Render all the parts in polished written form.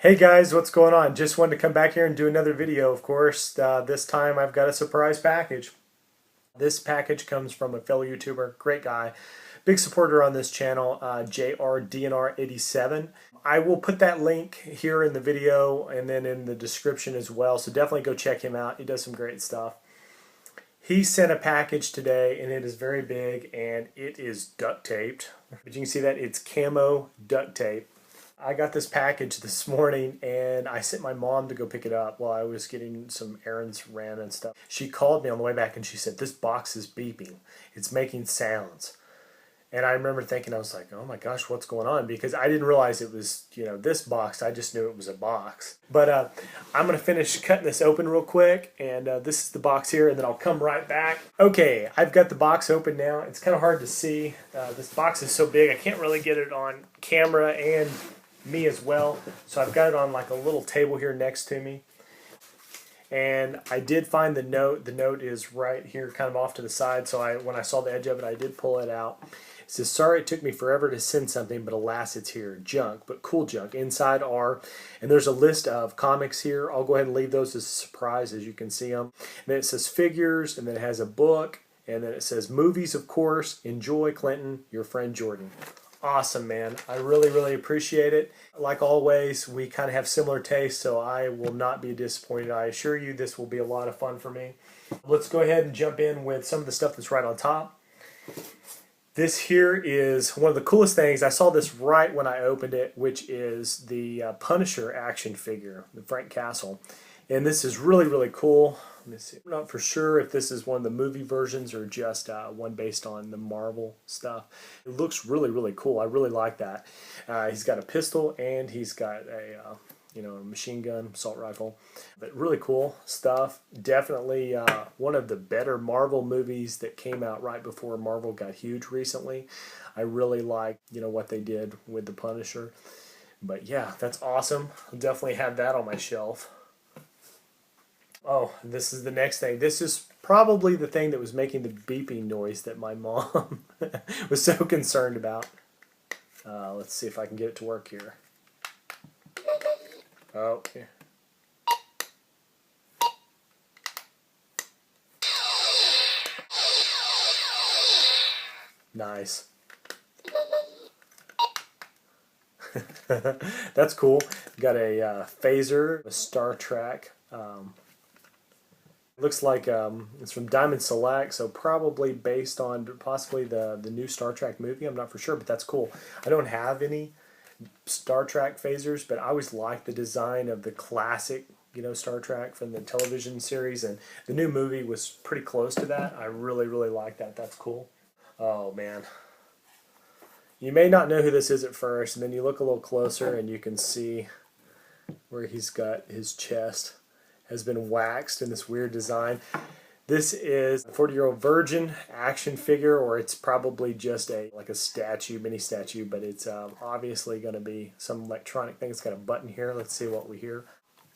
Hey guys, what's going on? Just wanted to come back here and do another video, of course. This time I've got a surprise package. This package comes from a fellow YouTuber, great guy, big supporter on this channel, JRDNR87. I will put that link here in the video and then in the description as well, so definitely go check him out. He does some great stuff. He sent a package today and it is very big and it is duct taped. But you can see that it's camo duct tape. I got this package this morning and I sent my mom to go pick it up while I was getting some errands ran and stuff. She called me on the way back and she said, "This box is beeping. It's making sounds." And I remember thinking, I was like, oh my gosh, what's going on? Because I didn't realize it was, this box. I just knew it was a box. But I'm going to finish cutting this open real quick. And this is the box here. And then I'll come right back. Okay, I've got the box open now. It's kind of hard to see. This box is so big, I can't really get it on camera and me as well. So I've got it on like a little table here next to me. And I did find the note. The note is right here kind of off to the side. So when I saw the edge of it, I did pull it out. It says, "Sorry it took me forever to send something, but alas it's here. Junk, but cool junk. Inside are," and there's a list of comics here. I'll go ahead and leave those as a surprise as you can see them. And then it says figures, and then it has a book, and then it says movies, of course. Enjoy, Clinton, your friend Jordan. Awesome, man. I really, really appreciate it. Like always, we kind of have similar tastes, so I will not be disappointed. I assure you this will be a lot of fun for me. Let's go ahead and jump in with some of the stuff that's right on top. This here is one of the coolest things. I saw this right when I opened it, which is the Punisher action figure, the Frank Castle. And this is really, really cool. Let me see. I'm not for sure if this is one of the movie versions or just one based on the Marvel stuff. It looks really, really cool. I really like that. He's got a pistol and he's got a machine gun, assault rifle. But really cool stuff. Definitely one of the better Marvel movies that came out right before Marvel got huge recently. I really like, what they did with the Punisher. But yeah, that's awesome. I'll definitely have that on my shelf. Oh, this is the next thing. This is probably the thing that was making the beeping noise that my mom was so concerned about. Let's see if I can get it to work here. Oh, yeah. Nice. That's cool. Got a phaser, a Star Trek. Looks like it's from Diamond Select, so probably based on possibly the new Star Trek movie. I'm not for sure, but that's cool. I don't have any Star Trek phasers, but I always liked the design of the classic, Star Trek from the television series, and the new movie was pretty close to that. I really, really like that. That's cool. Oh, man. You may not know who this is at first, and then you look a little closer and you can see where he's got his chest has been waxed in this weird design. This is a 40-year-old virgin action figure, or it's probably just like a statue, mini statue, but it's obviously going to be some electronic thing. It's got a button here. Let's see what we hear.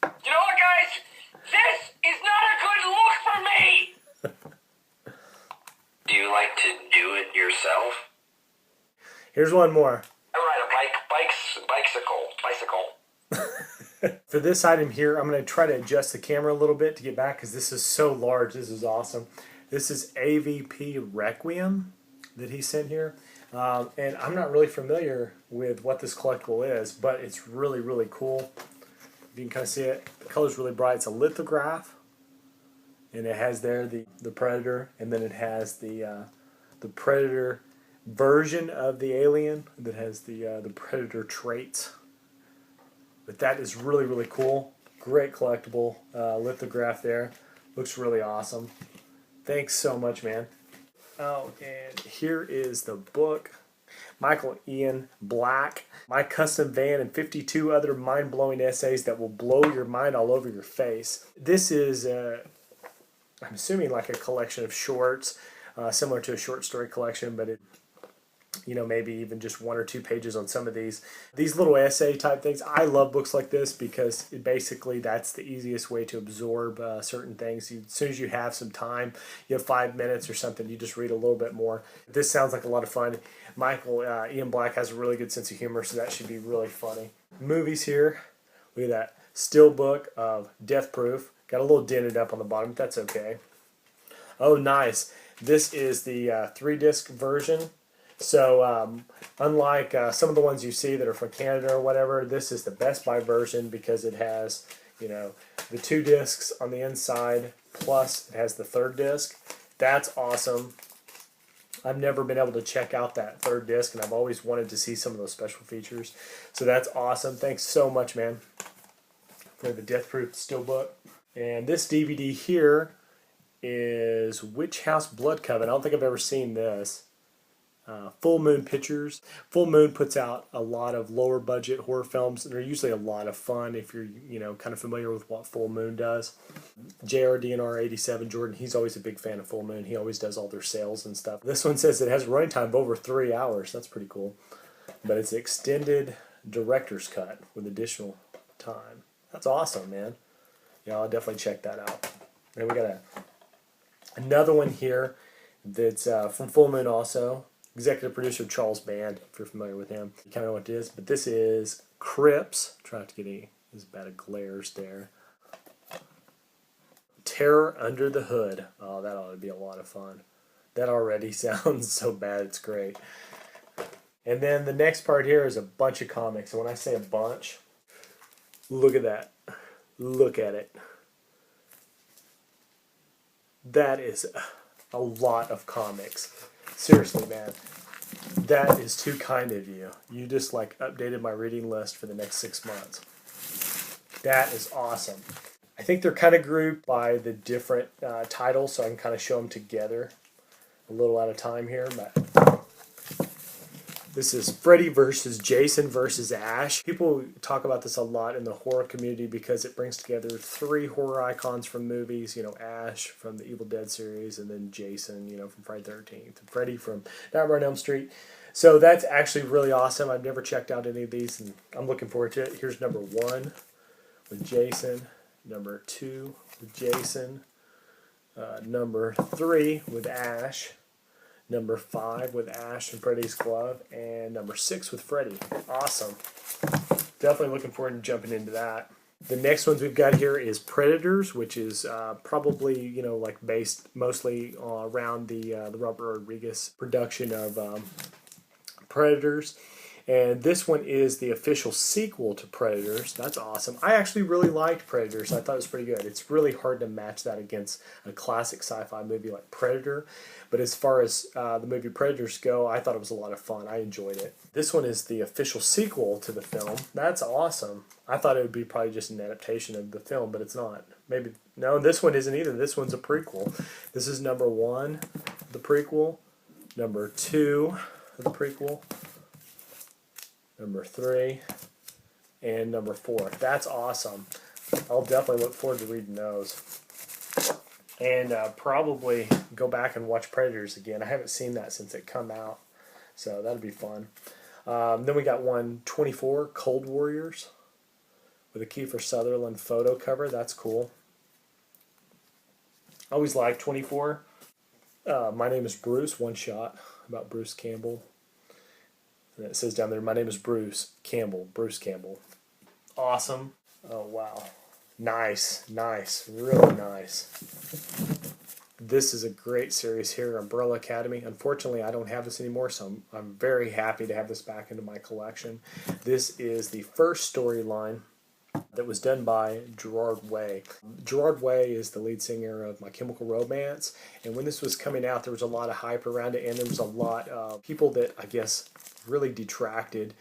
You know what, guys? This is not a good look for me! Do you like to do it yourself? Here's one more. I ride a bicycle. For this item here, I'm going to try to adjust the camera a little bit to get back because this is so large. This is awesome. This is AVP Requiem that he sent here. And I'm not really familiar with what this collectible is, but it's really, really cool. If you can kind of see it, the color's really bright. It's a lithograph, and it has there the Predator, and then it has the Predator version of the alien that has the Predator traits. But that is really, really cool. Great collectible lithograph there. Looks really awesome. Thanks so much, man. Oh, and here is the book. Michael Ian Black, My Custom Van and 52 Other Mind-Blowing Essays That Will Blow Your Mind All Over Your Face. This is, I'm assuming, like a collection of shorts, similar to a short story collection, but it maybe even just one or two pages on some of these little essay type things. I love books like this because basically that's the easiest way to absorb certain things. As soon as you have some time, you have 5 minutes or something, you just read a little bit more. This sounds like a lot of fun. Michael Ian Black has a really good sense of humor, so that should be really funny. Movies here. Look at that. Steelbook of Death Proof. Got a little dented up on the bottom, but that's okay. Oh, nice. This is the 3-disc version. So unlike some of the ones you see that are from Canada or whatever, this is the Best Buy version because it has, you know, the 2 discs on the inside, plus it has the 3rd disc. That's awesome. I've never been able to check out that 3rd disc, and I've always wanted to see some of those special features. So that's awesome. Thanks so much, man, for the Death Proof Steelbook. And this DVD here is Witch House Blood Coven. I don't think I've ever seen this. Full Moon Pictures. Full Moon puts out a lot of lower budget horror films, and they're usually a lot of fun if you're, you know, kind of familiar with what Full Moon does. JRDNR87 Jordan, he's always a big fan of Full Moon. He always does all their sales and stuff. This one says it has a running time of over 3 hours. That's pretty cool. But it's extended director's cut with additional time. That's awesome, man. Yeah, I'll definitely check that out. And we got another one here that's from Full Moon also. Executive producer Charles Band, if you're familiar with him. You kind of know what it is. But this is Crips. Try not to get any as bad of glares there. Terror Under the Hood. Oh, that ought to be a lot of fun. That already sounds so bad, it's great. And then the next part here is a bunch of comics. And when I say a bunch, look at that. Look at it. That is a lot of comics. Seriously, man. That is too kind of you. You just like updated my reading list for the next 6 months. That is awesome. I think they're kind of grouped by the different titles, so I can kind of show them together a little out of time here. But this is Freddy versus Jason versus Ash. People talk about this a lot in the horror community because it brings together 3 horror icons from movies. You know, Ash from the Evil Dead series, and then Jason, you know, from Friday the 13th, and Freddy from Nightmare on Elm Street. So that's actually really awesome. I've never checked out any of these, and I'm looking forward to it. Here's number 1 with Jason, number 2 with Jason, number 3 with Ash, number 5 with Ash and Freddy's glove, and number 6 with Freddy. Awesome. Definitely looking forward to jumping into that. The next ones we've got here is Predators, which is probably, you know, like based mostly around the Robert Rodriguez production of Predators. And this one is the official sequel to Predators. That's awesome. I actually really liked Predators. I thought it was pretty good. It's really hard to match that against a classic sci-fi movie like Predator. But as far as the movie Predators go, I thought it was a lot of fun. I enjoyed it. This one is the official sequel to the film. That's awesome. I thought it would be probably just an adaptation of the film, but it's not. Maybe, no, this one isn't either. This one's a prequel. This is number 1, the prequel. Number 2, the prequel. Number 3, and number 4. That's awesome. I'll definitely look forward to reading those. And probably go back and watch Predators again. I haven't seen that since it come out, so that'll be fun. Then we got 124, Cold Warriors, with a Kiefer Sutherland photo cover. That's cool. I always liked 24. My Name is Bruce, one shot about Bruce Campbell. And it says down there, my name is Bruce Campbell. Bruce Campbell. Awesome. Oh, wow. Nice. Nice. Really nice. This is a great series here, Umbrella Academy. Unfortunately, I don't have this anymore, so I'm very happy to have this back into my collection. This is the first storyline that was done by Gerard Way. Gerard Way is the lead singer of My Chemical Romance, and when this was coming out, there was a lot of hype around it, and there was a lot of people that, I guess, really detracted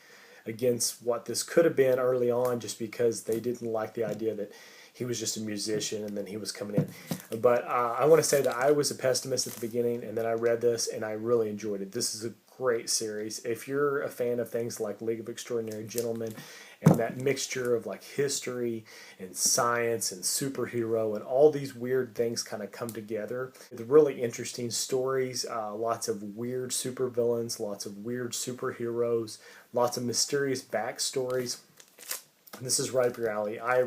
against what this could have been early on just because they didn't like the idea that he was just a musician and then he was coming in. But I want to say that I was a pessimist at the beginning, and then I read this and I really enjoyed it. This is a great series. If you're a fan of things like League of Extraordinary Gentlemen and that mixture of like history and science and superhero and all these weird things kind of come together with really interesting stories, lots of weird supervillains, lots of weird superheroes, lots of mysterious backstories. This is right up your alley. I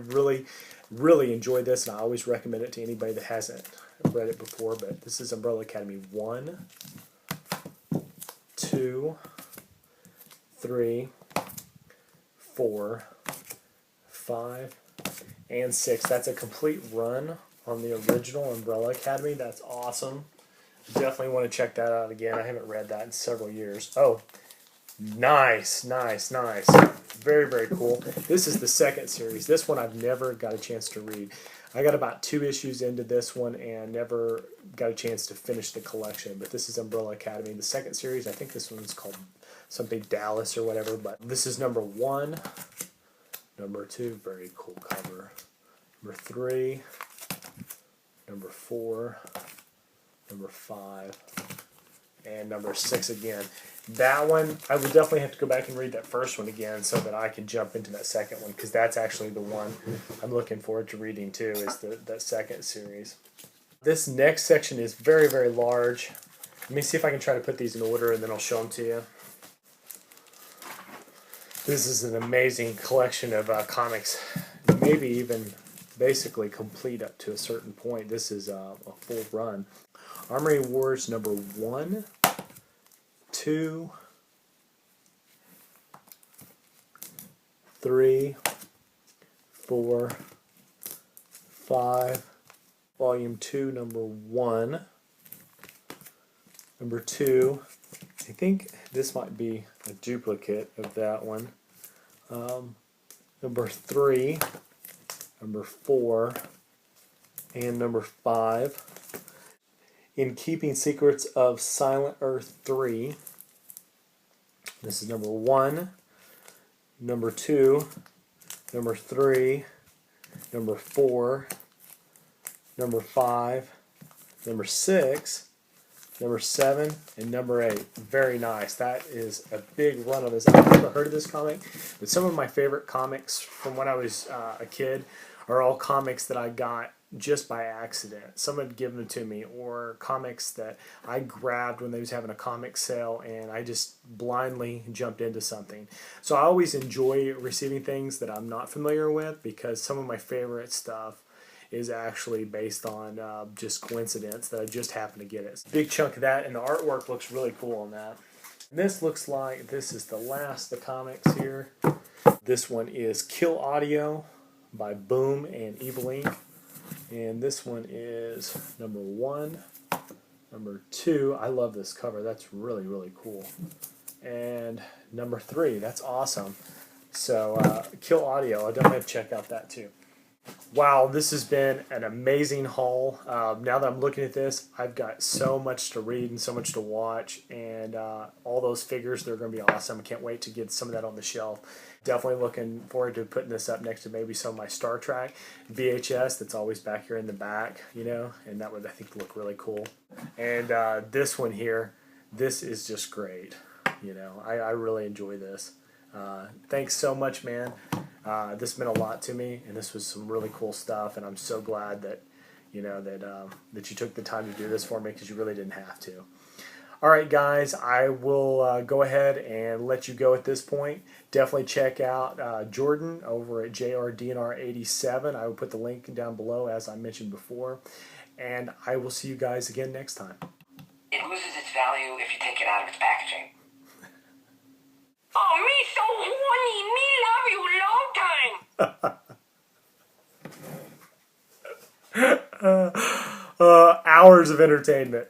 really enjoyed this, and I always recommend it to anybody that hasn't read it before. But this is Umbrella Academy 1, 2, 3, 4, 5, and 6. That's a complete run on the original Umbrella Academy. That's awesome. Definitely want to check that out again. I haven't read that in several years. Oh, nice, nice, nice. Very, very cool. This is the second series. This one I've never got a chance to read. I got about 2 issues into this one and never got a chance to finish the collection. But this is Umbrella Academy. The second series, I think this one's called something Dallas or whatever. But this is number 1. Number 2, very cool cover. Number 3. Number 4. Number 5. And number 6 again. That one, I would definitely have to go back and read that first one again so that I can jump into that second one, because that's actually the one I'm looking forward to reading too, is that second series. This next section is very, very large. Let me see if I can try to put these in order and then I'll show them to you. This is an amazing collection of comics, maybe even basically complete up to a certain point. This is a full run. Armory Wars number 1, 2, 3, 4, 5, volume 2, number 1, number 2, I think this might be a duplicate of that one, number 3, number 4, and number 5. In Keeping Secrets of Silent Earth 3, this is number 1, number 2, number 3, number 4, number 5, number 6, number 7, and number 8. Very nice. That is a big run of this. I've never heard of this comic, but some of my favorite comics from when I was a kid are all comics that I got just by accident. Someone had given them to me, or comics that I grabbed when they was having a comic sale and I just blindly jumped into something. So I always enjoy receiving things that I'm not familiar with, because some of my favorite stuff is actually based on just coincidence that I just happened to get it. Big chunk of that, and the artwork looks really cool on that. And this looks like this is the last of the comics here. This one is Kill Audio by Boom and Evil Inc. And this one is number 1, number 2. I love this cover. That's really, really cool. And number 3. That's awesome. So Kill Audio. I'll definitely have to check out that too. Wow, this has been an amazing haul. Now that I'm looking at this, I've got so much to read and so much to watch, and all those figures, they're going to be awesome. I can't wait to get some of that on the shelf. Definitely looking forward to putting this up next to maybe some of my Star Trek VHS that's always back here in the back, you know, and that would, I think, look really cool. And this one here, this is just great. You know, I really enjoy this. Thanks so much, man. This meant a lot to me, and this was some really cool stuff, and I'm so glad that, you know, that you took the time to do this for me, because you really didn't have to. All right, guys, I will go ahead and let you go at this point. Definitely check out Jordan over at JRDNR87. I will put the link down below, as I mentioned before, and I will see you guys again next time. It loses its value if you take it out of its packaging. Oh, me so horny. Me love you long time. Hours of entertainment.